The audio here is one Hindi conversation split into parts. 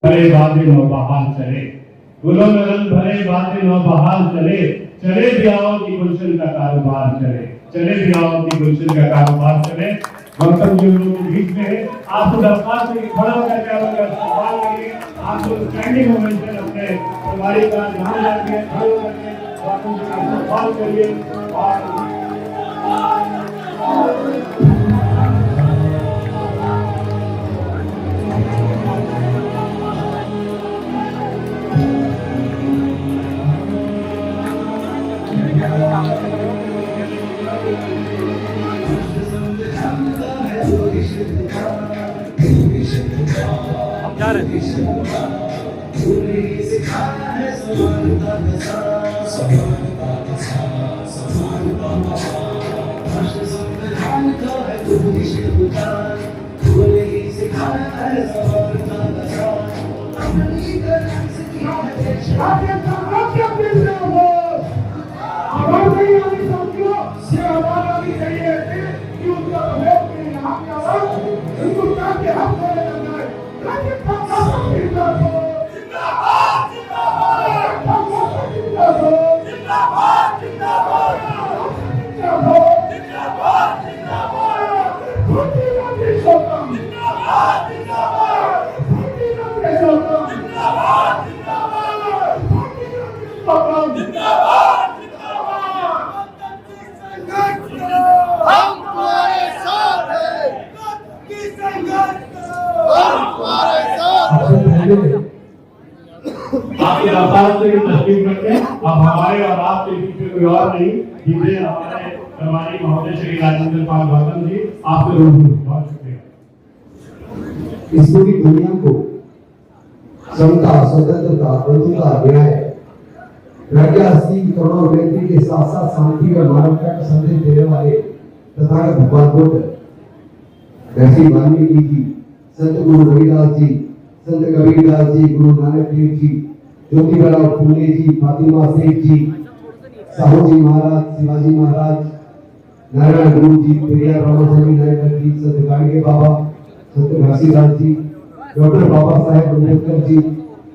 भरे बादे नौबहार चले, गुलों में रंग भरे बादे नौबहार चले, चले भी आओ कि गुलशन का कारोबार चले, चले भी आओ कि गुलशन का कारोबार चले। गौतम जी लोगों के बीच में आप दरख्वास्त से खड़ा होकर के अगर सवाल करिए, आप लोग स्टैंडिंग ओवेशन अपने सवारी का ध्यान रखिए, खड़े होकर के गौतम जी का सवाल करिए। हम जा रहे आपके दरख्वास्त से तस्लीम करके अब हमारे और आपके बीच में कोई और नहीं, जिसे हमारे प्रभारी महोदय श्री राजेंद्र पाल गौतम जी आपके रूबरू। बहुत शुक्रिया। इस पूरी दुनिया को समता, स्वतंत्रता, बंधुता, न्याय, प्रज्ञा सिंह करोड़ों व्यक्ति के साथ साथ शांति और मानवता का संदेश देने वाले तथागत भगवान बुद्ध, महर्षि वाल्मीकि जी, संत गुरु रविदास जी, संत कबीरदास जी, गुरु नानक देव जी, ज्योतिबा फूले जी, फातिमा सेठ जी, साहू जी महाराज, शिवाजी महाराज, नारायण गुरु जी, पेरियार रामास्वामी नायकर जी, संत गाडगे बाबा, संत घासीदास जी, डॉक्टर बाबा साहेब अम्बेडकर जी,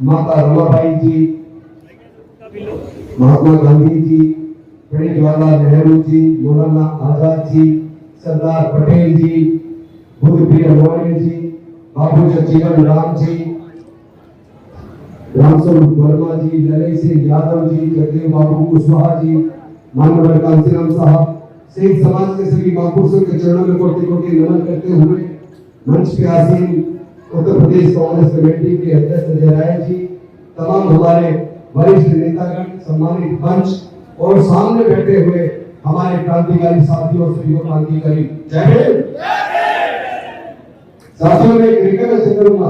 माता रमाबाई जी, महात्मा गांधी जी, पंडित जवाहरलाल नेहरू जी, मौलाना आजाद जी, सरदार पटेल जी, बुद्ध प्रिय मौर्य जी, बाबू जगजीवन राम जी, रामस्वरूप वर्मा जी, ललई सिंह यादव जी, जगदेव बाबू कुशवाहा जी, मानव कांसीराम साहब, शहीद समाज के सभी महापुरुषों के चरणों में कोटि कोटि नमन करते हुए मंच पे आसीन उत्तर प्रदेश कांग्रेस कमेटी के अध्यक्ष अजय राय जी, तमाम हमारे वरिष्ठ नेतागण, सम्मानित मंच और सामने बैठे हुए हमारे क्रांतिकारी साथियों और सभी क्रांतिकारी, जय हिंद। साथियों में एक रिक्वेस्ट करूंगा,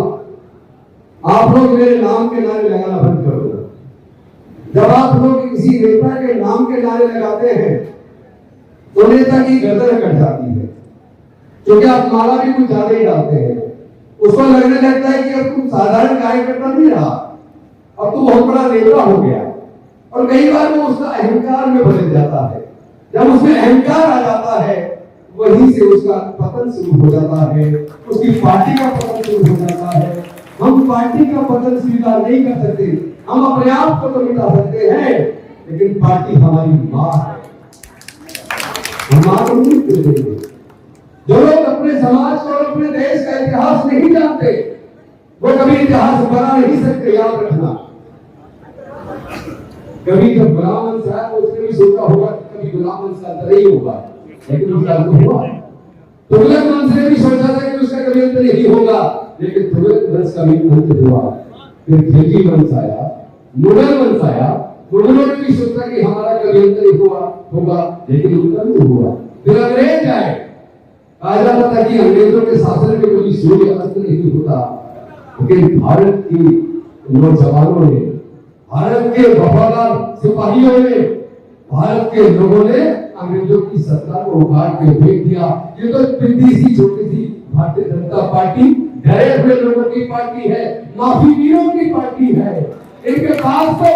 आप लोग मेरे नाम के नारे लगाना बंद कर दो। जब आप लोग किसी नेता के नाम के नारे लगाते हैं तो नेता की गर्दन कट जाती है, क्योंकि आप माला भी कुछ ज्यादा ही डालते हैं। उसको लगने लगता है कि अब तुम साधारण कार्यकर्ता नहीं रहा, अब तो बहुत बड़ा नेता हो गया। और कई बार वो उसका अहंकार में बदल जाता है। जब उसमें अहंकार आ जाता है वहीं से उसका पतन शुरू हो जाता है, उसकी पार्टी का पतन शुरू हो जाता है। हम पार्टी का पतन स्वीकार नहीं कर सकते, हम अपने आप को तो मिटा सकते हैं, लेकिन पार्टी हमारी मां है, हम मां को नहीं देंगे। जो लोग अपने समाज को और अपने देश का इतिहास नहीं जानते वो कभी इतिहास बना नहीं सकते। याद रखना, कभी जब गुलाम वंश आया उसने भी सोचा होगा कभी गुलाम वंश का अंत नहीं होगा, लेकिन उसका अंत हुआ। तुगलक वंश ने भी सोचा था कि उसका कभी अंत नहीं होगा, लेकिन तुगलक वंश का भी अंत हुआ। फिर खिलजी वंश आया, मुगल वंश आया, मुगलों ने भी सोचा कि हमारा कभी अंत नहीं होगा, लेकिन उनका अंत हुआ। फिर अंग्रेज आए, कहा जाता था कि अंग्रेजों के शासन में कभी सूर्य अस्त नहीं होता, लेकिन भारत की नौजवानों ने, भारत के वफादार सिपाहियों ने, भारत के लोगों ने अंग्रेजों की सत्ता को उखाड़ के फेंक दिया। ये तो पिंडी सी छोटी सी भारतीय जनता पार्टी डरे हुए लोगों की पार्टी है, माफीवीरों की पार्टी है। इनके पास तो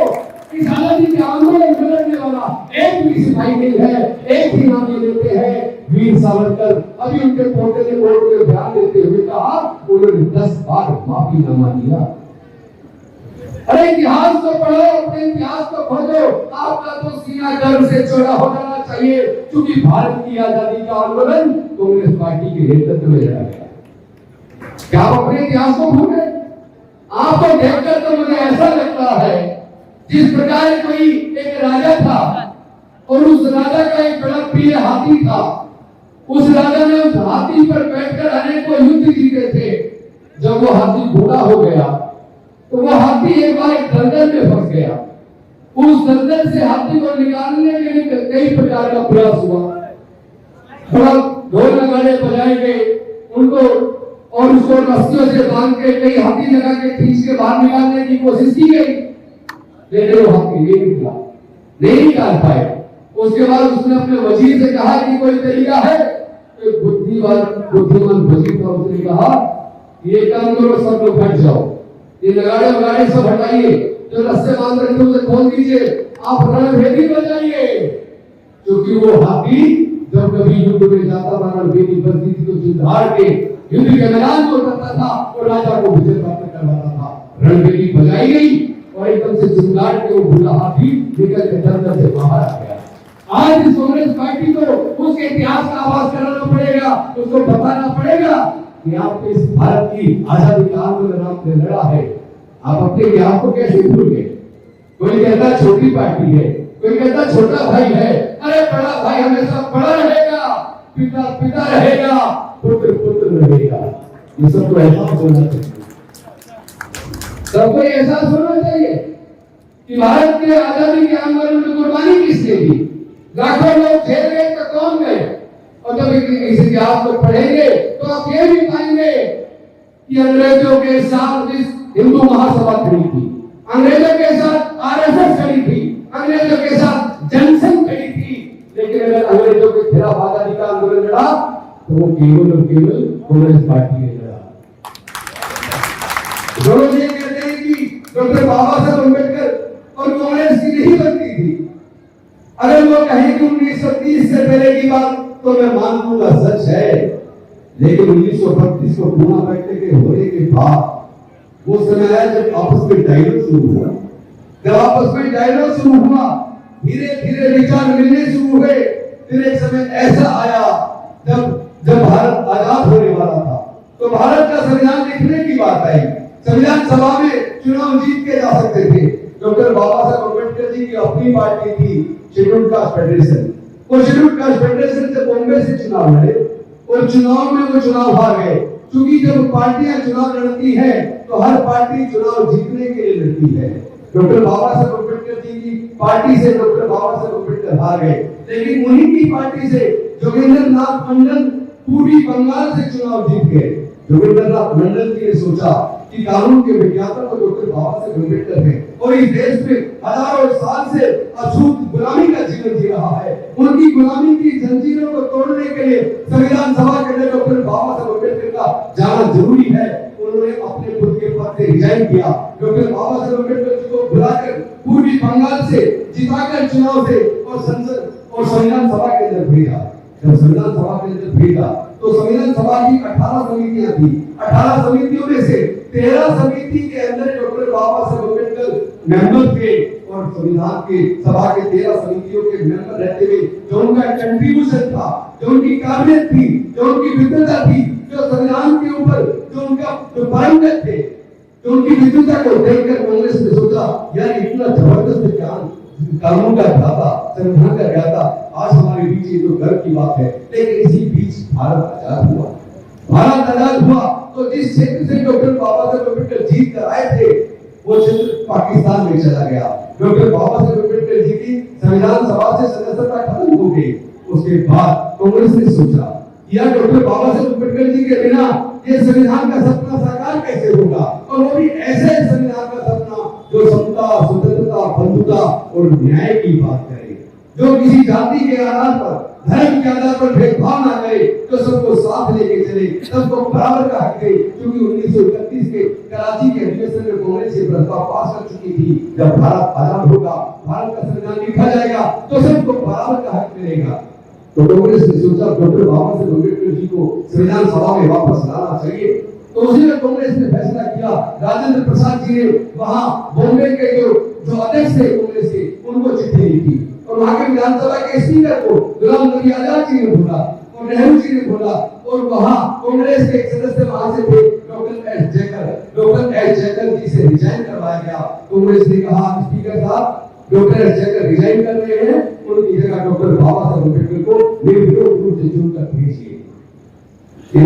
इस आजादी के आंदोलन लड़ने वाला एक भी सिपाही नहीं है। एक ही नाम लेते हैं, वीर सावरकर। अभी उनके पोते ने कोर्ट में बयान देते हुए कहा उन्होंने 10 बार माफीनामा दिया। अरे इतिहास को पढ़ो, अपने इतिहास को खोजो। आपका तो सीना गर्व से चौड़ा हो जाना चाहिए, क्योंकि भारत की आजादी का आंदोलन कांग्रेस पार्टी के नेतृत्व में लड़ा गया। क्या आप अपने इतिहास को भूल गए? आपको देखकर तो मुझे ऐसा लगता है जिस प्रकार कोई एक राजा था और उस राजा का एक बड़ा प्रिय हाथी था। उस राजा ने उस हाथी पर बैठकर अनेकों युद्ध जीते थे। जब वो हाथी बूढ़ा हो गया तो वो हाथी एक बार एक दलदल में फंस गया। उस दलदल से हाथी को निकालने के लिए कई प्रकार का प्रयास हुआ। थोड़ा ढोल नगाड़े बजाए गए उनको और उसको रस्सियों से बांध के कई हाथी लगा के खींच के बाहर निकालने की कोशिश की गई, लेकिन वो हाथी नहीं निकाल पाए। उसके बाद उसने अपने वजीर से कहा कि कोई तरीका है? एक बुद्धिमान वजीर था, उसने कहा ये काम करो, सब लोग हट जाओ, ये नगाड़े वगाड़े सब हटाइए, जो रस्से बांध रखे थे उसे खोल दीजिए, आप रणभेदी बजाइए। क्योंकि वो हाथी जब कभी युद्ध में जाता था, रणभेदी बजती थी तो चिंताड़ के युद्ध के मैदान में उतरता था और राजा को विजय प्राप्त करवाता था। रणभेदी बजाई गई और एकदम से चिंताड़ के वो बूढ़ा हाथी निकल के दलदल से बाहर आ गया। आज इस कांग्रेस पार्टी को उसके इतिहास का आभास कराना पड़ेगा, उसको बताना पड़ेगा कि आपके इस भारत की आजादी का आंदोलन आपने लड़ा है। आप अपने इतिहास को कैसे भूल गए? कोई कहता छोटी पार्टी है, कोई कहता छोटा भाई है। अरे बड़ा भाई हमेशा बड़ा रहेगा, पिता पिता रहेगा, पुत्र पुत्र रहेगा। ये सबको एहसास होना चाहिए, सबको एहसास होना चाहिए कि भारत के आजादी के आंदोलन में कुर्बानी किसने दी? लाखों लोग जेल गए तो कौन गए? और जब इस इतिहास को पढ़ेंगे तो आप ये भी पाएंगे कि अंग्रेजों के साथ इस हिंदू महासभा खड़ी थी, अंग्रेजों के साथ आरएसएस खड़ी थी, अंग्रेजों के साथ जनसंघ खड़ी थी। लेकिन अगर अंग्रेजों के खिलाफ आजादी का आंदोलन लड़ा तो वो केवल और केवल कांग्रेस पार्टी ने लड़ा। दोनों ये कहते हैं कि डॉक्टर बाबा साहब अम्बेडकर और कांग्रेस की नहीं बनती थी। अगर वो कहें कि 1930 से पहले की बात तो मैं मान लूंगा, सच है। लेकिन 1932 को पूना बैठने के होने के बाद वो समय आया जब आपस में डायलॉग शुरू हुआ। जब आपस में डायलॉग शुरू हुआ, धीरे धीरे विचार मिलने शुरू हुए। फिर एक समय ऐसा आया जब भारत आजाद होने वाला था तो भारत का संविधान लिखने की बात आई। संविधान सभा में चुनाव जीत के जा सकते थे। डॉक्टर बाबा साहब अम्बेडकर जी की अपनी पार्टी थी शेड्यूल्ड कास्ट फेडरेशन। वो शेड्यूल्ड कास्ट फेडरेशन से बॉम्बे से चुनाव लड़े और चुनाव में वो चुनाव हार गए। क्योंकि जब पार्टियां चुनाव लड़ती है तो हर पार्टी चुनाव जीतने के लिए लड़ती है। डॉक्टर बाबा साहब अम्बेडकर जी की पार्टी से डॉक्टर बाबा साहब अम्बेडकर हार गए, लेकिन उन्हीं की पार्टी से जोगेंद्र नाथ मंडल पूर्वी बंगाल से चुनाव जीत गए। जोगेंद्र नाथ मंडल जी ने सोचा कि कानून के विज्ञाता तो डॉक्टर बाबा साहब अम्बेडकर हैं और इस देश में हजारों साल से अछूत गुलामी का जीवन जी रहा है। उनकी गुलामी की जंजीरों को तोड़ने के लिए संविधान सभा के लिए डॉक्टर बाबा साहब अम्बेडकर का जाना जरूरी है। उन्होंने अपने खुद के पद से रिजाइन किया। डॉक्टर बाबा साहब अम्बेडकर जी को बुलाकर पूर्वी बंगाल से जिताकर चुनाव से और संसद और संविधान सभा के अंदर भेजा। जब संविधान सभा के अंदर भेजा तो संविधान सभा की 18 समितियां थी। 18 समितियों में से 13 समिति के अंदर डॉक्टर बाबा साहब अम्बेडकर मेंबर थे और संविधान के सभा के 13 समितियों के मेंबर रहते हुए जो उनका कंट्रीब्यूशन था, जो उनकी काबिलियत थी, जो उनकी विद्वता थी, जो संविधान के ऊपर जो उनका जो पारंगत थे, जो उनकी विद्वता को देखकर कांग्रेस ने सोचा यार इतना जबरदस्त ज्ञान कानून का ज्ञाता, संविधान का ज्ञाता आज हमारे बीच ये तो गर्व की बात है। लेकिन इसी बीच भारत आजाद हुआ। भारत आजाद हुआ तो जिस क्षेत्र से डॉक्टर बाबा साहब अम्बेडकर जीत कर आए थे वो क्षेत्र पाकिस्तान में चला गया। डॉक्टर बाबा साहब अम्बेडकर जी की संविधान सभा से सदस्यता खत्म हो गई। उसके बाद कांग्रेस ने सोचा या डॉक्टर बाबा साहब अम्बेडकर जी के बिना ये संविधान का सपना साकार कैसे होगा, और वो भी ऐसे संविधान का सपना जो समता, स्वतंत्रता, बंधुता और न्याय की बात करे, जो किसी जाति के आधार पर, धर्म के आधार पर भेदभाव ना करे, तो सबको साथ लेके चले, सबको बराबर का हक दे। क्योंकि 1931 के कराची के अधिवेशन में कांग्रेस ये प्रस्ताव पास कर चुकी थी जब भारत आजाद होगा, भारत का संविधान लिखा जाएगा तो सबको बराबर का हक मिलेगा। तो कांग्रेस ने सोचा डॉक्टर बाबा साहब अम्बेडकर जी को संविधान सभा में वापस लाना चाहिए तो उसी में कांग्रेस ने फैसला किया, राजेंद्र प्रसाद जी ने वहां बॉम्बे के जो अध्यक्ष थे कांग्रेस के, उनको चिट्ठी लिखी और वहां के विधानसभा के स्पीकर को गुलाम नबी आजाद जी ने बोला और नेहरू जी ने बोला और वहां कांग्रेस के एक सदस्य वहां से थे डॉक्टर एस जयकर जी से रिजाइन करवाया गया। कांग्रेस ने कहा स्पीकर साहब डॉक्टर एस जयकर रिजाइन कर रहे हैं, उनकी जगह डॉक्टर बाबा साहब अम्बेडकर को निर्विरोध रूप से चुनकर भेजिए।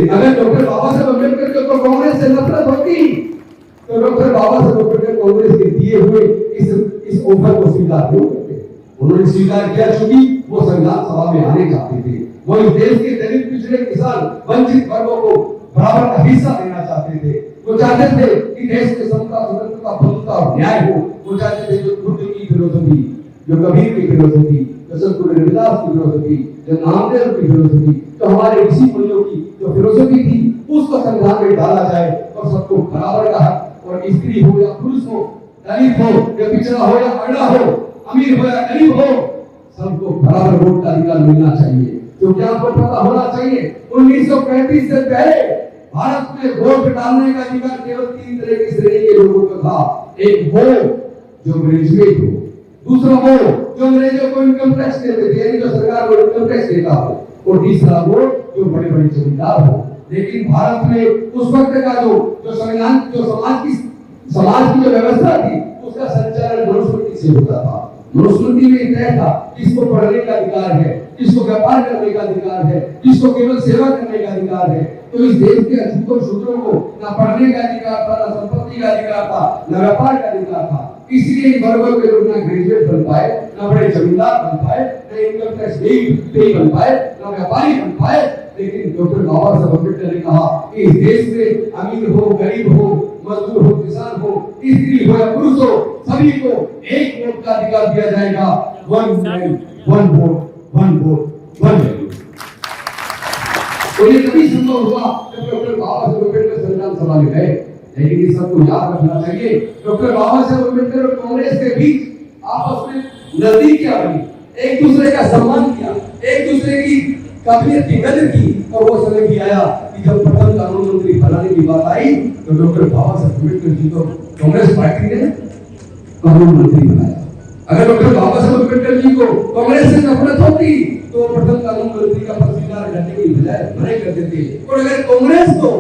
अगर डॉक्टर बाबा साहब अम्बेडकर को कांग्रेस से नफरत होती तो डॉक्टर बाबा साहब अम्बेडकर कांग्रेस के दिए हुए इस ऑफर को स्वीकार नहीं करते। उन्होंने स्वीकार किया क्योंकि वो संविधान सभा में आने चाहते थे, वो इस देश के दलित पिछड़े किसान वंचित वर्गों को बराबर का हिस्सा देना चाहते थे। वो चाहते थे कि देश में समता स्वतंत्रता बंधुता और न्याय हो। वो चाहते थे जो बुद्ध की फिलोसफी, जो कबीर की फिलोसफी, जो संत रविदास की फिलोसफी, जो नामदेव की फिलोसफी, जो हमारे ऋषि मुनियों की जो फिलोसफी थी, उसको संविधान में डाला जाए और सबको बराबर का हक, और स्त्री हो या पुरुष हो, दलित हो या पिछड़ा हो या अगड़ा हो, अमीर हो या गरीब हो, सबको बराबर वोट का अधिकार मिलना चाहिए। क्योंकि आपको पता होना चाहिए 1935 से पहले भारत में वोट डालने का अधिकार केवल 3 तरह की श्रेणी के लोगों को था। एक वो जो ग्रेजुएट हो, दूसरा वो जो अंग्रेजों को इनकम टैक्स देते थे, यानी जो सरकार को इनकम टैक्स देता हो, और तीसरा वो जो बड़े बड़े जमींदार हो। लेकिन भारत में उस वक्त का जो संविधान, जो समाज की जो व्यवस्था थी, उसका संचालन मनुस्मृति से होता था। मनुस्मृति में तय था किसको पढ़ने का अधिकार है, किसको व्यापार करने का अधिकार है, किसको केवल सेवा करने का अधिकार है। तो इस देश के अछूतों शूद्रों को ना पढ़ने का अधिकार था, ना संपत्ति का अधिकार था, ना व्यापार का अधिकार था। इसलिए इन वर्गों के लोग ना ग्रेजुएट बन पाए, ना बड़े जमींदार बन पाए, ना इनकम टैक्स पे बन पाए, ना व्यापारी बन पाए। लेकिन डॉक्टर बाबा साहब अम्बेडकर ने कहा कि इस देश में अमीर हो, गरीब हो, मजदूर हो, किसान हो, स्त्री हो या पुरुष हो, सभी को एक वोट का अधिकार दिया जाएगा। One man one vote, one vote one value. और ये कभी संभव हुआ जब डॉक्टर बाबा साहब अम्बेडकर संविधान सभा में गए। लेकिन इस सबको याद रखना चाहिए, डॉक्टर बाबा साहब अम्बेडकर और कांग्रेस के बीच आपस में नजदीकियां बनी, एक दूसरे का सम्मान किया, एक दूसरे की काबिलियत की कदर की। और वो समय भी आया कि जब प्रथम कानून मंत्री बनाने की बात आई तो डॉक्टर बाबा साहब अम्बेडकर जी को कांग्रेस पार्टी ने कानून मंत्री बनाया। अगर डॉक्टर बाबा साहब अम्बेडकर जी को कांग्रेस से नफरत होती तो प्रथम कानून मंत्री का पद स्वीकार करने की बजाय मना कर देते। और अगर कांग्रेस को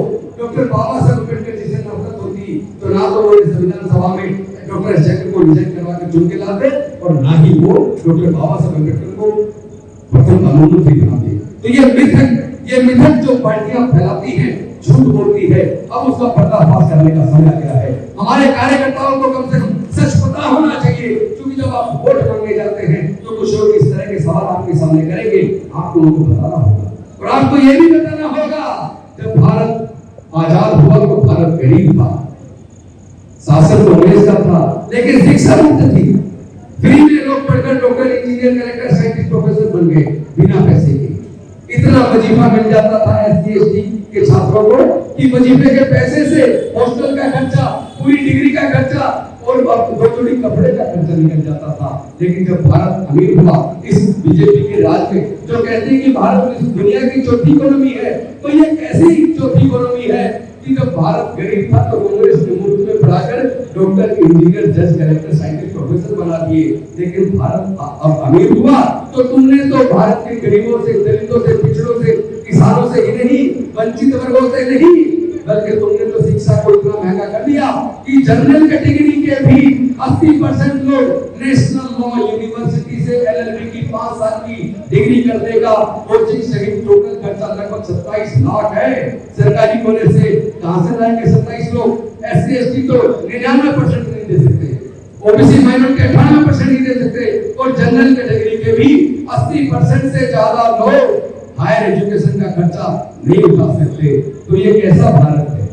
डॉक्टर बाबा साहब अम्बेडकर जी से नफरत होती तो ना तो वो संविधान सभा में डॉक्टर जयकर को रिजाइन करवा कर चुन के लाते और ना ही वो डॉक्टर बाबा साहब अम्बेडकर को प्रथम कानून मंत्री बनाते। तो ये मिथक जो पार्टियां फैलाती हैं, झूठ बोलती है, अब उसका पर्दाफाश करने का समय आ गया है। हमारे कार्यकर्ताओं को कम से कम सच पता होना चाहिए, क्योंकि जब आप वोट मांगने जाते हैं तो कुछ लोग इस तरह के सवाल आपके सामने करेंगे, आपको उनको बताना होगा। और आपको ये भी बताना होगा जब भारत आजाद हुआ तो भारत गरीब था, शासन कांग्रेस का था, लेकिन शिक्षा मुक्त थी। फ्री में लोग पढ़कर doctor, engineer, collector, scientist, professor बन गए बिना पैसे के। इतना वजीफा मिल जाता था एससी एसटी के छात्रों को कि वजीफे के पैसे से हॉस्टल का खर्चा, पूरी डिग्री का खर्चा और दो जोड़ी कपड़े का खर्चा निकल जाता था। लेकिन जब भारत अमीर हुआ इस बीजेपी के राज में, जो कहते हैं कि भारत इस दुनिया की चौथी इकोनॉमी है, तो ये कैसी चौथी इकोनॉमी है कि जब भारत गरीब था तो कांग्रेस ने मुफ्त में पढ़ाकर डॉक्टर, इंजीनियर, जज, कलेक्टर, साइंटिस्ट, प्रोफेसर बना दिए। लेकिन भारत अब अमीर हुआ तो तुमने तो भारत के गरीबों से, दलितों से, पिछड़ों से, किसानों से ही नहीं, वंचित वर्गों से नहीं, बल्कि तुमने तो शिक्षा को इतना महंगा कर दिया कि जनरल कैटेगरी के भी 80% लोग नेशनल लॉ यूनिवर्सिटी से एलएलबी की 5 साल की डिग्री करने का कोचिंग सहित टोटल खर्चा लगभग 27 लाख है। सरकारी कॉलेज से कहां से लाएंगे 27 लोग? एससी एसटी तो 99% नहीं दे सकते, ओबीसी माइनॉरिटी 98% नहीं दे सकते, और जनरल कैटेगरी के भी 80% से ज्यादा लोग हायर एजुकेशन का खर्चा नहीं उठा सकते। तो ये कैसा भारत है?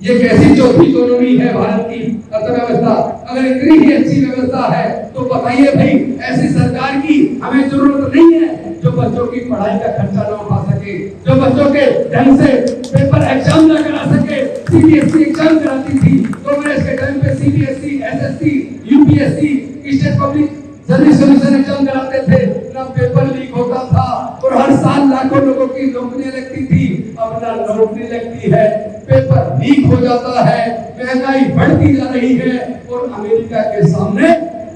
ये कैसी चौथी इकोनॉमी है भारत की अर्थव्यवस्था? अगर इतनी ही अच्छी व्यवस्था है तो बताइए भाई, ऐसी सरकार की हमें जरूरत नहीं है जो बच्चों की पढ़ाई का खर्चा न उठा सके, जो बच्चों के ढंग से पेपर एग्जाम न करा सके। सीबीएसई एग्जाम कराती थी कांग्रेस के टाइम पे, CBSE, SSC, UPSC, state public service commission exam कराते थे। ना पेपर लीक होता था और हर साल लाखों लोगों की नौकरियां लगती थी। अब ना नौकरी लगती है, पेपर लीक हो जाता है, महंगाई बढ़ती जा रही है और अमेरिका के सामने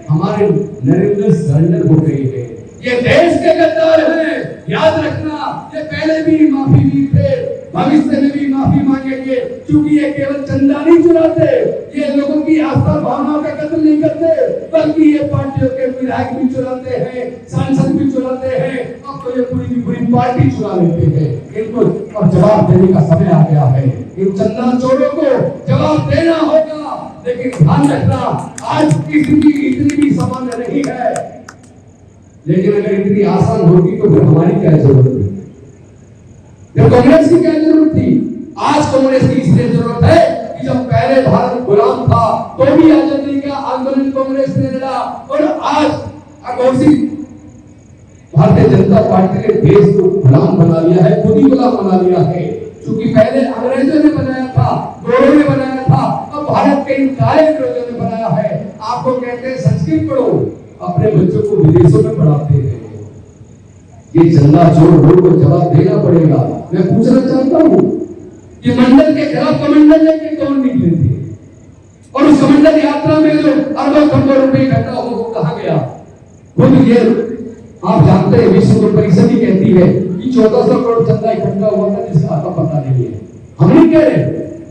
हमारे नरेंद्र सरेंडर हो गए हैं। ये देश के गद्दार हैं, याद रखना। ये पहले भी माफी भी थे, भविष्य में भी माफी मांगेंगे, क्योंकि ये केवल चंदा नहीं चुराते, ये लोगों की आस्था भावनाओं का कत्ल नहीं करते, बल्कि ये पार्टियों के विधायक भी चुराते हैं, सांसद भी चुराते हैं, अब तो ये पूरी की पूरी पार्टी चुरा लेते हैं। इनको अब जवाब देने का समय आ गया है। इन चंदा चोरों को जवाब देना होगा। लेकिन ध्यान रखना, आज की स्थिति इतनी भी सामान्य नहीं है, लेकिन अगर इतनी आसान होगी तो फिर हमारी क्या जरूरत थी, फिर कांग्रेस की क्या जरूरत थी। आज कांग्रेस की इसलिए जरूरत है कि जब पहले भारत गुलाम था तो भी आजादी का आंदोलन कांग्रेस ने लड़ा, और आज भारतीय जनता पार्टी ने देश को गुलाम बना लिया है, खुद ही गुलाम बना लिया है। क्योंकि पहले अंग्रेजों ने बनाया था, गोरों ने बनाया था, अब भारत के इन काले अंग्रेजों ने बनाया है। आपको कहते हैं संस्कृत पढ़ो, अपने बच्चों को विदेशों में पढ़ाते हैं। ये चंदा चोर लोगों को जवाब देना पड़ेगा। मैं पूछना चाहता हूँ कि मंडल के खिलाफ कमंडल लेके कौन निकले थे, और उस कमंडल यात्रा में जो अरबों खरबों रुपए इकट्ठा हो वो कहाँ गया। खुद ये आप जानते हैं, विश्व परिषद ही कहती है कि 1400 करोड़ चंदा इकट्ठा हुआ था जिसका आपका पता नहीं है। हम नहीं कह रहे,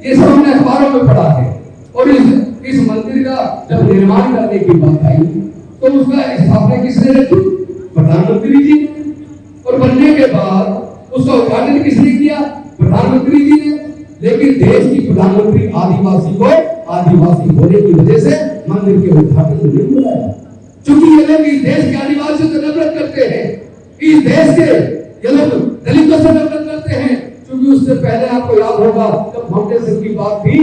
ये सब हमने अखबारों में पढ़ा है। और इस मंदिर का जब निर्माण करने की बात आई तो उसका स्थापना किसने रखी, प्रधानमंत्री जी ने, और बनने के बाद उसका उद्घाटन किसने किया, प्रधानमंत्री जी ने। लेकिन देश की प्रधानमंत्री आदिवासी को आदिवासी होने की वजह से मंदिर के उद्घाटन में नहीं बुलाया, क्योंकि ये लोग इस देश के आदिवासियों से नफरत करते हैं, इस देश के ये लोग दलितों से नफरत करते हैं। क्योंकि उससे पहले आपको याद होगा जब फाउंडेशन की बात थी,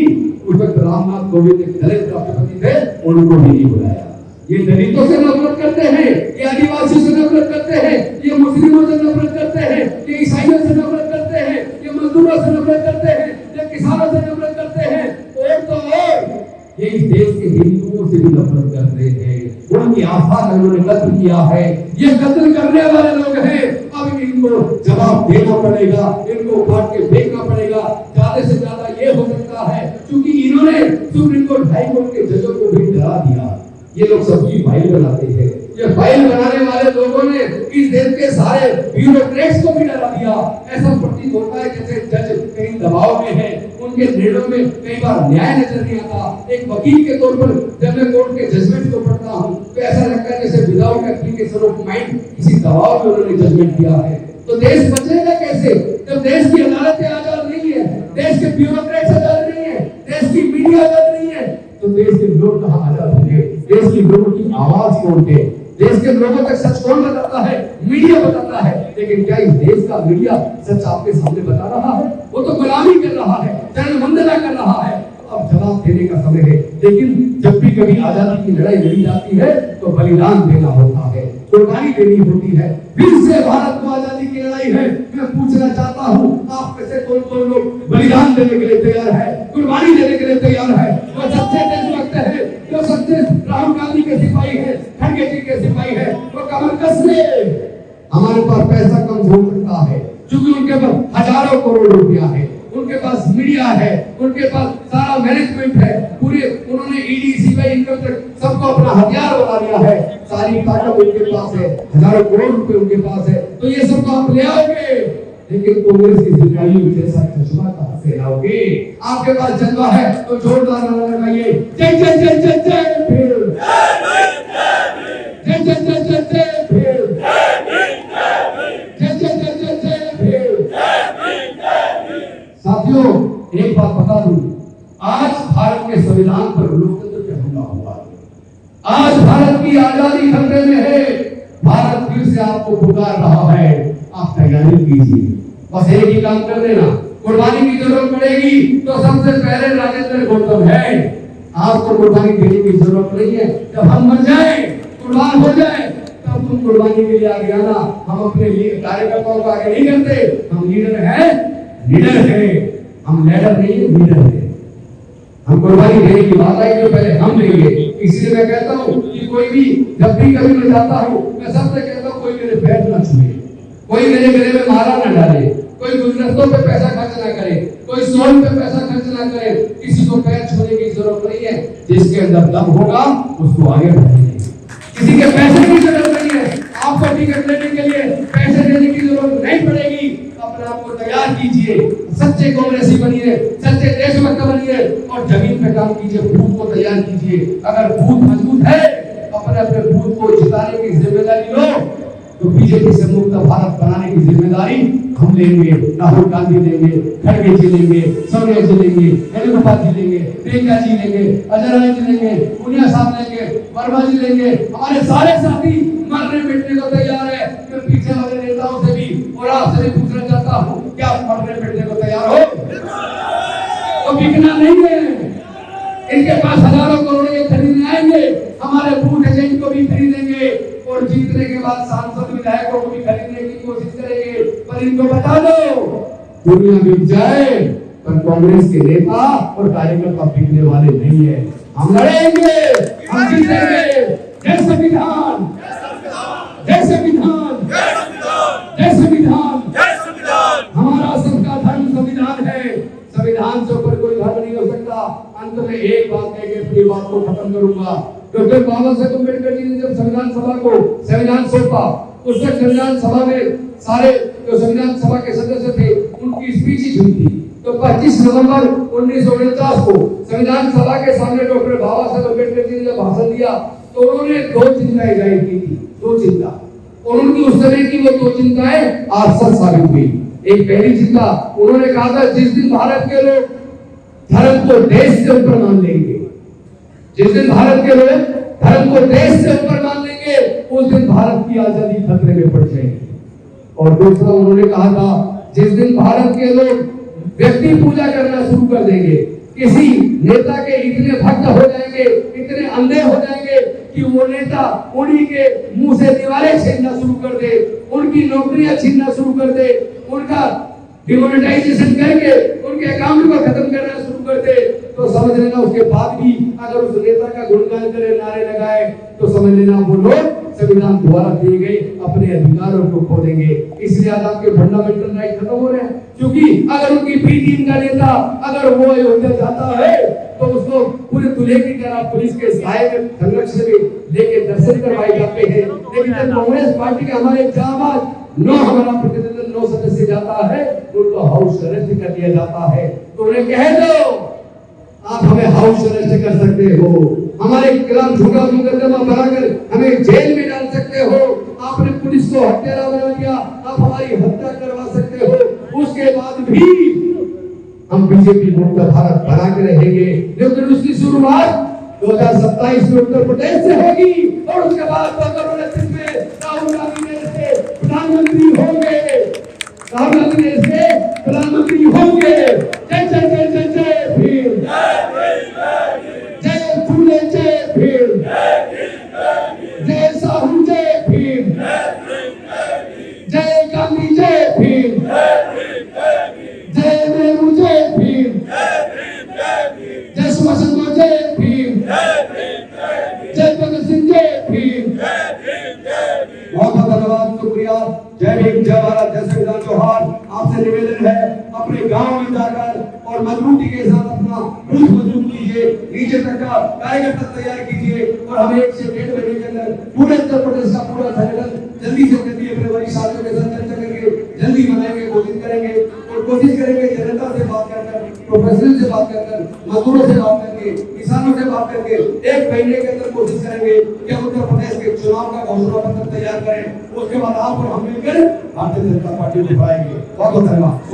उस वक्त रामनाथ कोविंद एक दलित राष्ट्रपति थे, उनको भी नहीं बुलाया। ये दलितों से नफरत करते हैं, ये आदिवासियों से नफरत करते हैं, ये मुस्लिमों से नफरत करते हैं, ये ईसाइयों से नफरत करते हैं, ये मजदूरों से नफरत करते हैं, ये किसानों से नफरत करते हैं, और तो और ये इस देश के हिंदुओं से भी नफरत करते हैं। उनकी आस्था का उन्होंने कत्ल किया है। ये कत्ल करने वाले लोग हैं, अब इनको जवाब देना पड़ेगा, इनको उठा के फेंकना पड़ेगा। ज्यादा से ज्यादा ये हो सकता है क्योंकि इन्होंने सुप्रीम कोर्ट, हाई कोर्ट के जजों को भी डरा दिया। ये लोग सबकी फाइल बनाते हैं, ये फाइल बनाने वाले लोगों ने इस देश के सारे ब्यूरोक्रेट्स को भी डरा दिया। ऐसा प्रतीत होता है जैसे जज कहीं दबाव में है, उनके निर्णयों में कई बार न्याय नजर नहीं आता। एक वकील के तौर पर जब मैं कोर्ट के जजमेंट को पढ़ता हूँ तो ऐसा लगता है जैसे विदाउट एप्लीकेशन ऑफ माइंड किसी दबाव में उन्होंने जजमेंट दिया है। तो देश बचेगा कैसे जब देश की अदालतें आजाद नहीं है, देश के ब्यूरोक्रेट्स आजाद नहीं है, देश की मीडिया आजाद नहीं है, तो देश के लोग कहाँ आजाद होंगे, देश के लोगों की आवाज कौन दे, देश के लोगों तक सच कौन बताता है, मीडिया बताता है। लेकिन क्या इस देश का मीडिया सच आपके सामने बता रहा है? वो तो गुलामी कर रहा है, चरण वंदना कर रहा है। अब जवाब देने का समय है। लेकिन जब भी कभी आजादी की लड़ाई लड़ी जाती है तो बलिदान देना होता है, कुर्बानी देनी होती है। फिर से भारत को आजादी की लड़ाई है। मैं पूछना चाहता हूँ आप में से कौन कौन लोग बलिदान देने के लिए तैयार है, कुर्बानी देने के लिए तैयार है? वो सच्चे देशभक्त है, जो सच्चे राहुल गांधी के सिपाही है, खड़गे जी के सिपाही है, वो कमर कस ले। हमारे पास पैसा कम हो सकता है क्योंकि उनके पास हजारों करोड़ रुपया है, उनके पास मीडिया है, उनके पास सारा मैनेजमेंट है, पूरे उन्होंने ईडी सीबीआई इनकम टैक्स सबको अपना हथियार बना लिया है, सारी ताकत उनके पास है, हजारों करोड़ रुपए उनके पास है। तो ये सब आप ले आओगे, लेकिन कांग्रेस की जिम्मेदारी जैसा चश्मा कहां से लाओगे? आपके पास जज्बा है तो जोरदार नारा लगाइए, जय जय जय जय जय भीम, जय जय जय जय जय भीम, जय जय जय जय जय भीम। साथियों एक बात बता दूं, आज भारत के संविधान पर लोकतंत्र पे हमला हुआ है, आज भारत की आजादी खतरे में है। भारत फिर से आपको पुकार रहा है, आप तैयारी कीजिए। बस एक ही काम कर देना, कुर्बानी की जरूरत पड़ेगी तो सबसे पहले राजेंद्र गौतम है। आपको कुर्बानी देने की जरूरत नहीं है, जब हम मर जाए, कुर्बान हो जाए, तब तुम कुर्बानी के लिए आगे आना। हम अपने कार्यकर्ताओं को आगे नहीं करते, हम लीडर हैं, लीडर है, हम लीडर नहीं है, लीडर है। हम कुर्बानी देने की बात आई जो पहले हम देंगे। इसलिए मैं कहता हूँ कि कोई भी जब भी कभी मैं जाता हूँ मैं सबसे कहता हूँ कोई मेरे पैर न छुए, कोई मेरे गले में माला न डाले, कोई गुलदस्तों पे पैसा खर्च ना करे, कोई सोन पे पैसा खर्च ना करे, किसी को पैर छूने की जरूरत नहीं है। जिसके अंदर दम होगा उसको आगे बढ़ेंगे। किसी के पैसे की जरूरत नहीं है, आपको टिकट लेने के लिए पैसे देने की जरूरत नहीं पड़ेगी। अपने आप को तैयार कीजिए, सच्चे कांग्रेसी बनिए, सच्चे देशभक्त बनिए और जमीन पे काम कीजिए, बूथ को तैयार कीजिए। अगर बूथ मजबूत है, अपने अपने बूथ को जिताने की जिम्मेदारी लो, तो बीजेपी से मुक्त भारत बनाने की जिम्मेदारी हम लेंगे। राहुल गांधी लेंगे, खड़गे जी लेंगे, सोनिया जी लेंगे, येदियुरप्पा जी लेंगे, प्रियंका जी लेंगे, अजय राय जी लेंगे, पुनिया साहब लेंगे, वर्मा जी लेंगे। हमारे सारे साथी मरने मिटने को तैयार है। मैं पीछे वाले नेताओं से भी और आपसे भी पूछना चाहता हूँ, क्या आप मरने मिटने को तैयार हो? तो बिकना नहीं है। इनके पास हजारों करोड़ के खरीदने आएंगे, हमारे बूथ एजेंट को भी खरीदेंगे और जीतने के बाद सांसद विधायकों को भी खरीदने की कोशिश करेंगे। पर इनको बता दो, दुनिया बिक जाए पर कांग्रेस के नेता और कार्यकर्ता बिकने वाले नहीं है। हम लड़ेंगे, हम जीतेंगे। जय संविधान, जय संविधान, जय संविधान। हमारा सबका धर्म संविधान है, संविधान से ऊपर कोई धर्म नहीं हो सकता। अंत में एक बात कह के अपनी बात को खत्म करूंगा। डॉक्टर बाबा साहेब अम्बेडकर जी ने जब संविधान सभा को संविधान सौंपा, उस वक्त संविधान सभा में सारे जो संविधान सभा के सदस्य थे उनकी स्पीच ही हुई थी। तो 25 नवंबर 1949 को संविधान सभा के सामने डॉक्टर बाबा साहेब अम्बेडकर जी ने जब भाषण दिया तो उन्होंने दो चिंताएं जाहिर की थी। दो चिंता, और उनकी उस समय की वो दो चिंताएं आज सच साबित हुई। एक पहली चिंता, उन्होंने कहा था जिस दिन भारत के लोग धर्म को देश से ऊपर मान लेंगे, जिस दिन भारत के लोग धर्म को देश से ऊपर मान लेंगे, उस दिन भारत की आजादी खतरे में पड़ जाएगी। और दूसरा उन्होंने कहा था जिस दिन भारत के लोग व्यक्ति पूजा करना शुरू कर देंगे, किसी नेता के इतने भक्त हो जाएंगे, इतने अंधे हो जाएंगे कि वो नेता उन्हीं के मुंह से दीवारें छीनना शुरू कर दे, उनकी नौकरियां छीनना शुरू कर दे, उनका डिमोनेटाइजेशन करके उनके अकाउंट को खत्म करना शुरू कर दे, तो समझ लेना उसके बाद भी अगर उस नेता का गुणगान करे, नारे लगाए, तो समझ लेना वो लोग संविधान द्वारा दिए गए अपने अधिकारों को खो देंगे। इसलिए आज आपके फंडामेंटल राइट खत्म हो रहे हैं, क्योंकि अगर उनकी बी टीम का नेता अगर वो अयोध्या जाता है तो उसको पूरे दूल्हे की तरह पुलिस के सहायक संरक्षण में लेके दर्शन करवाए जाते हैं। लेकिन जब कांग्रेस पार्टी के हमारे जाबाज 9 हमारा प्रतिनिधि 9 सदस्य जाता है, उनको हाउस अरेस्ट कर लिया जाता है। तो उन्हें कह दो आप हमें हाउस अरेस्ट कर सकते हो, हमारे खिलाफ झूठा मुकदमा बनाकर हमें जेल में डाल सकते हो, आपने पुलिस को हत्यारा बना दिया, आप हमारी हत्या करवा सकते हो, उसके बाद भी हम बीजेपी मुक्त भारत बना के रहेंगे। लेकिन उसकी शुरुआत 2027 में उत्तर प्रदेश से होगी और उसके बाद 2029 में राहुल गांधी देश के प्रधानमंत्री होंगे। राहुल गांधी देश के प्रधानमंत्री होंगे। जय जय जय जय जय भीम, जय फूले जय भीम, जय साहू जय भीम, जय गांधी जय भीम, जय नेहरू जय भीम, जय सुभाष चंद्र जय भीम, जय भगत सिंह जय भीम। बहुत बहुत धन्यवाद, शुक्रिया। जय भीम, जय भारत, जय संविधान जोहार। आपसे निवेदन है अपने गांव में जाकर और मजबूती के साथ अपना बूथ मजबूत कीजिए, नीचे तक का कार्यकर्ता तैयार कीजिए और हम 1 से 1.5 महीने के अंदर पूरे उत्तर प्रदेश का पूरा संगठन जल्दी से जल्दी अपने वरिष्ठ साथियों के साथ चर्चा करके जल्दी बनाएंगे, कोशिश करेंगे और कोशिश करेंगे जनता से बात कर, प्रोफेशनल से बात कर, मजदूरों से बात करके, किसानों से बात करके 1 महीने के अंदर कोशिश करेंगे कि उत्तर प्रदेश के चुनाव का घोषणा पत्र तैयार करें। उसके बाद आप और हम मिलकर भारतीय जनता पार्टी को बढ़ाएंगे। बहुत बहुत धन्यवाद।